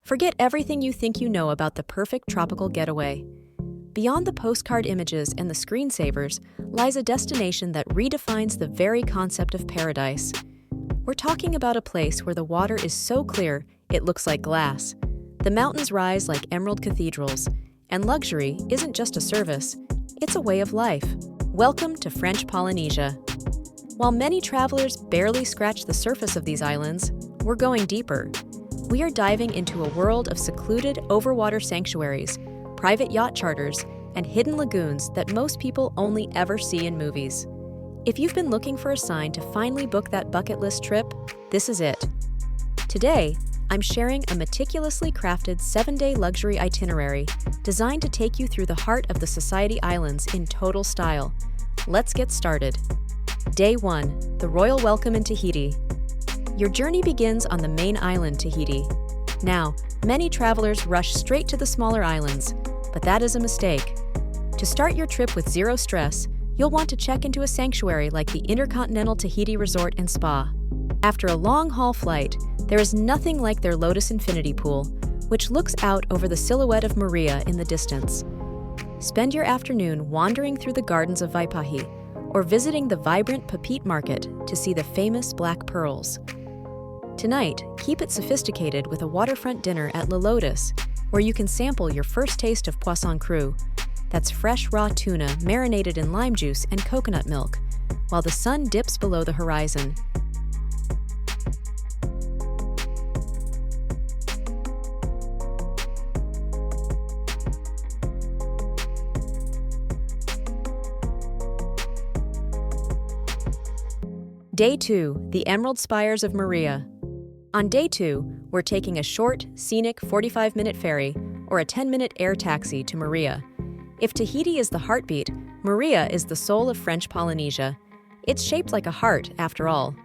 Forget everything you think you know about the perfect tropical getaway. Beyond the postcard images and the screensavers lies a destination that redefines the very concept of paradise. We're talking about a place where the water is so clear it looks like glass. The mountains rise like emerald cathedrals, and luxury isn't just a service, it's a way of life. Welcome to French Polynesia. While many travelers barely scratch the surface of these islands, we're going deeper. We are diving into a world of secluded overwater sanctuaries, private yacht charters, and hidden lagoons that most people only ever see in movies. If you've been looking for a sign to finally book that bucket list trip, this is it. Today, I'm sharing a meticulously crafted 7-day luxury itinerary designed to take you through the heart of the Society Islands in total style. Let's get started. Day 1, the Royal Welcome in Tahiti. Your journey begins on the main island, Tahiti. Now, many travelers rush straight to the smaller islands, but that is a mistake. To start your trip with zero stress, you'll want to check into a sanctuary like the Intercontinental Tahiti Resort and Spa. After a long-haul flight, there is nothing like their Lotus Infinity Pool, which looks out over the silhouette of Moorea in the distance. Spend your afternoon wandering through the gardens of Vaipahi, or visiting the vibrant Papit Market to see the famous black pearls. Tonight, keep it sophisticated with a waterfront dinner at La Lotus, where you can sample your first taste of poisson cru. That's fresh raw tuna marinated in lime juice and coconut milk, while the sun dips below the horizon. Day 2, the Emerald Spires of Moorea. On Day 2, we're taking a short, scenic 45-minute ferry or a 10-minute air taxi to Moorea. If Tahiti is the heartbeat, Moorea is the soul of French Polynesia. It's shaped like a heart, after all.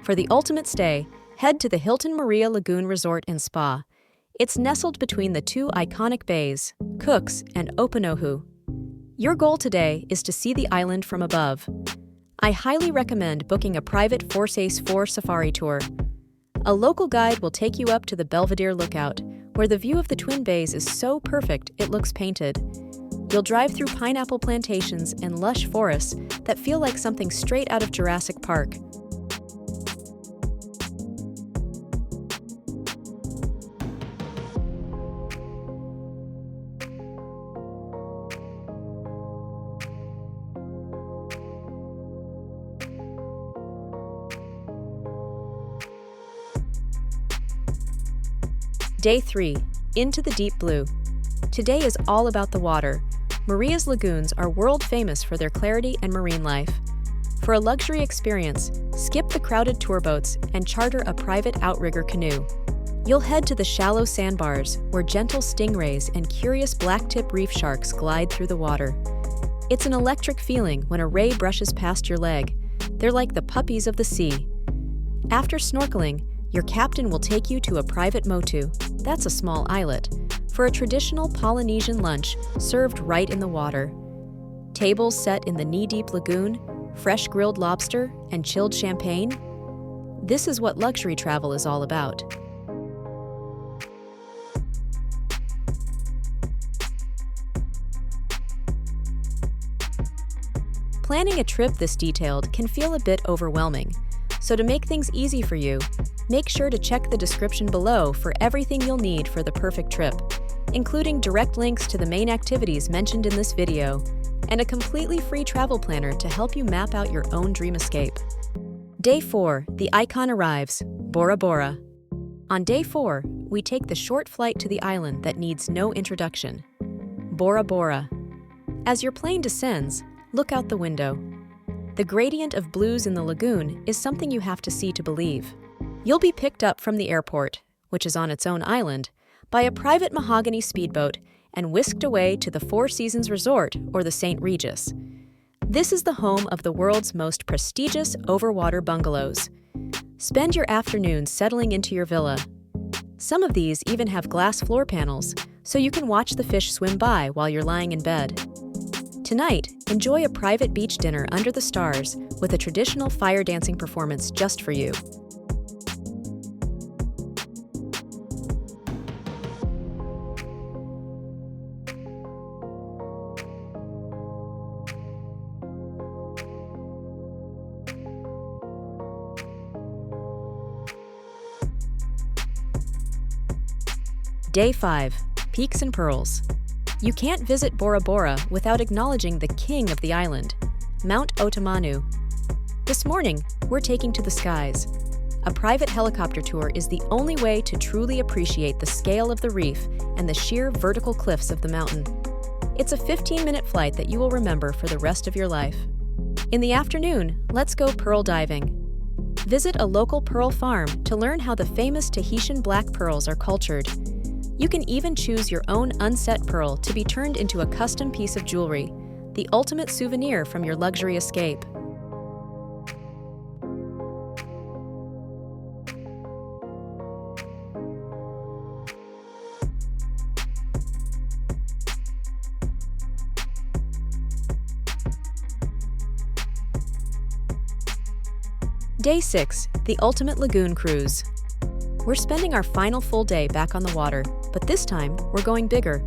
For the ultimate stay, head to the Hilton Moorea Lagoon Resort and Spa. It's nestled between the two iconic bays, Cooks and Opanohu. Your goal today is to see the island from above. I highly recommend booking a private 4x4 safari tour. A local guide will take you up to the Belvedere Lookout, where the view of the Twin Bays is so perfect it looks painted. You'll drive through pineapple plantations and lush forests that feel like something straight out of Jurassic Park. Day 3, into the deep blue. Today is all about the water. Moorea's lagoons are world famous for their clarity and marine life. For a luxury experience, skip the crowded tour boats and charter a private outrigger canoe. You'll head to the shallow sandbars where gentle stingrays and curious blacktip reef sharks glide through the water. It's an electric feeling when a ray brushes past your leg. They're like the puppies of the sea. After snorkeling, your captain will take you to a private motu, that's a small islet, for a traditional Polynesian lunch served right in the water. Tables set in the knee-deep lagoon, fresh grilled lobster, and chilled champagne. This is what luxury travel is all about. Planning a trip this detailed can feel a bit overwhelming. So to make things easy for you, make sure to check the description below for everything you'll need for the perfect trip, including direct links to the main activities mentioned in this video, and a completely free travel planner to help you map out your own dream escape. Day 4, the icon arrives, Bora Bora. On Day 4, we take the short flight to the island that needs no introduction, Bora Bora. As your plane descends, look out the window. The gradient of blues in the lagoon is something you have to see to believe. You'll be picked up from the airport, which is on its own island, by a private mahogany speedboat and whisked away to the Four Seasons Resort or the St. Regis. This is the home of the world's most prestigious overwater bungalows. Spend your afternoon settling into your villa. Some of these even have glass floor panels, so you can watch the fish swim by while you're lying in bed. Tonight, enjoy a private beach dinner under the stars with a traditional fire dancing performance just for you. Day 5. Peaks and Pearls. You can't visit Bora Bora without acknowledging the king of the island, Mount Otamanu. This morning, we're taking to the skies. A private helicopter tour is the only way to truly appreciate the scale of the reef and the sheer vertical cliffs of the mountain. It's a 15-minute flight that you will remember for the rest of your life. In the afternoon, let's go pearl diving. Visit a local pearl farm to learn how the famous Tahitian black pearls are cultured. You can even choose your own unset pearl to be turned into a custom piece of jewelry, the ultimate souvenir from your luxury escape. Day 6. The Ultimate Lagoon Cruise. We're spending our final full day back on the water, but this time we're going bigger.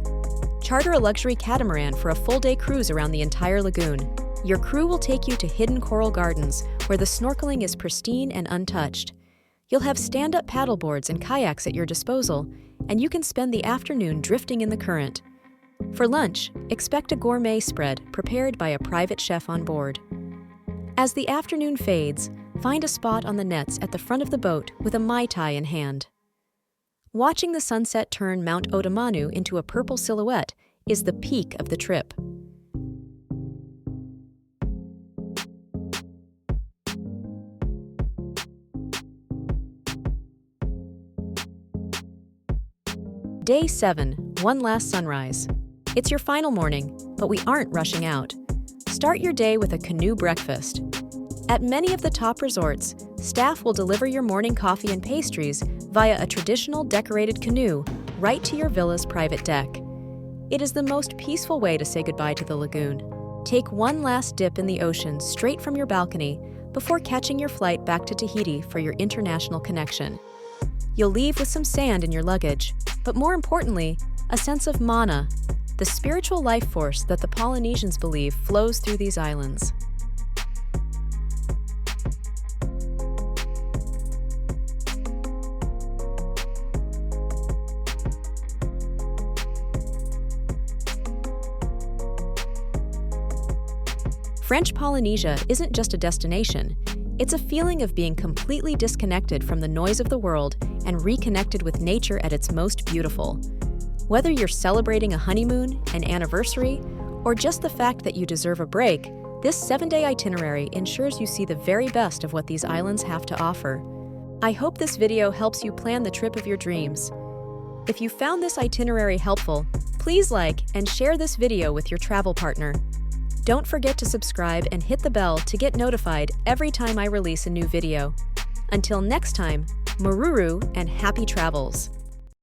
Charter a luxury catamaran for a full-day cruise around the entire lagoon. Your crew will take you to hidden coral gardens where the snorkeling is pristine and untouched. You'll have stand-up paddleboards and kayaks at your disposal, and you can spend the afternoon drifting in the current. For lunch, expect a gourmet spread prepared by a private chef on board. As the afternoon fades, find a spot on the nets at the front of the boat with a Mai Tai in hand. Watching the sunset turn Mount Otamanu into a purple silhouette is the peak of the trip. Day 7. One last sunrise. It's your final morning, but we aren't rushing out. Start your day with a canoe breakfast. At many of the top resorts, staff will deliver your morning coffee and pastries via a traditional decorated canoe right to your villa's private deck. It is the most peaceful way to say goodbye to the lagoon. Take one last dip in the ocean straight from your balcony before catching your flight back to Tahiti for your international connection. You'll leave with some sand in your luggage, but more importantly, a sense of mana, the spiritual life force that the Polynesians believe flows through these islands. French Polynesia isn't just a destination, it's a feeling of being completely disconnected from the noise of the world and reconnected with nature at its most beautiful. Whether you're celebrating a honeymoon, an anniversary, or just the fact that you deserve a break, this 7-day itinerary ensures you see the very best of what these islands have to offer. I hope this video helps you plan the trip of your dreams. If you found this itinerary helpful, please like and share this video with your travel partner. Don't forget to subscribe and hit the bell to get notified every time I release a new video. Until next time, maruru and happy travels!